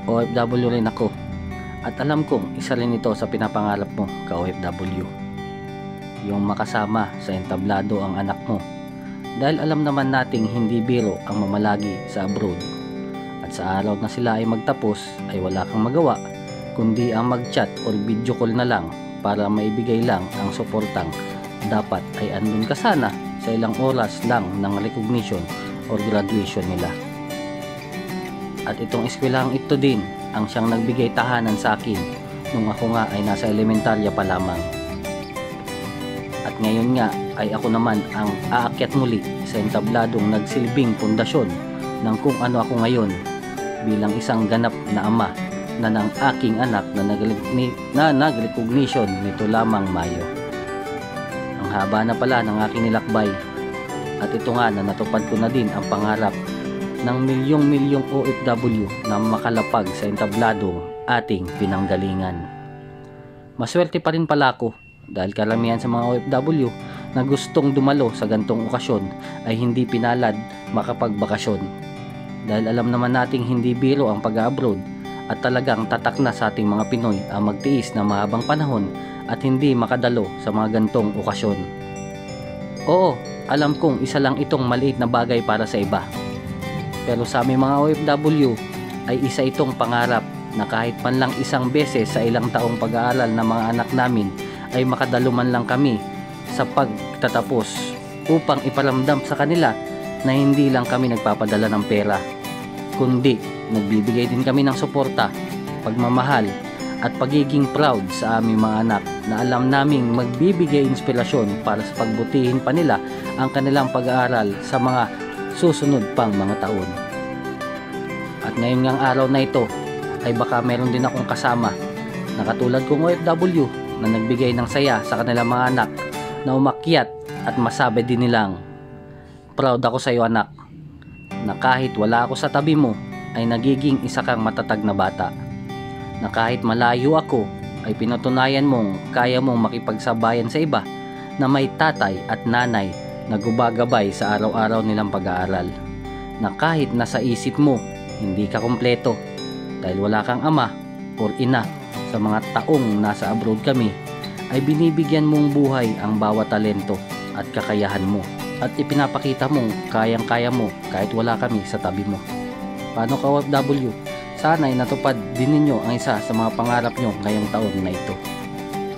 OFW rin ako at alam kong isa rin ito sa pinapangarap mo ka-OFW. Yung makasama sa entablado ang anak mo, dahil alam naman nating hindi biro ang mamalagi sa abroad. At sa araw na sila ay magtapos ay wala kang magawa kundi ang mag-chat or video call na lang para maibigay lang ang suportang dapat ay andun ka sana sa ilang oras lang ng recognition or graduation nila. At itong eskwelahang ito din ang siyang nagbigay tahanan sa akin nung ako nga ay nasa elementarya pa lamang. At ngayon nga ay ako naman ang aakyat muli sa entabladong nagsilbing pundasyon ng kung ano ako ngayon bilang isang ganap na ama na ng aking anak na nag-recognition nito lamang Mayo. Ang haba na pala ng aking nilakbay at ito nga na natupad ko na din ang pangarap ng milyong-milyong OFW na makalapag sa entabladong ating pinanggalingan. Maswerte pa rin pala ako dahil karamihan sa mga OFW na gustong dumalo sa gantong okasyon ay hindi pinalad makapagbakasyon. Dahil alam naman nating hindi biro ang pag-abroad at talagang tatak na sa ating mga Pinoy ang magtiis na mahabang panahon at hindi makadalo sa mga gantong okasyon. Oo, alam kong isa lang itong maliit na bagay para sa iba. Pero sa aming mga OFW ay isa itong pangarap na kahit man lang isang beses sa ilang taong pag-aaral ng mga anak namin ay makadalo man lang kami sa pagtatapos upang iparamdam sa kanila na hindi lang kami nagpapadala ng pera, kundi nagbibigay din kami ng suporta, pagmamahal at pagiging proud sa aming mga anak na alam naming magbibigay inspirasyon para sa pagbutihin pa nila ang kanilang pag-aaral sa mga susunod pang mga taon. At ngayon ngang araw na ito ay baka meron din akong kasama na katulad kong OFW na nagbigay ng saya sa kanilang mga anak na umakyat at masabi din nilang, proud ako sa iyo anak, na kahit wala ako sa tabi mo ay nagiging isa kang matatag na bata, na kahit malayo ako ay pinatunayan mong kaya mong makipagsabayan sa iba na may tatay at nanay na gumagabay sa araw-araw nilang pag-aaral, na kahit nasa isip mo hindi ka kumpleto dahil wala kang ama or ina sa mga taong nasa abroad kami, ay binibigyan mong buhay ang bawat talento at kakayahan mo at ipinapakita mong kayang-kaya mo kahit wala kami sa tabi mo. Paano ka OFW? Sana ay natupad din ninyo ang isa sa mga pangarap nyo ngayong taon na ito.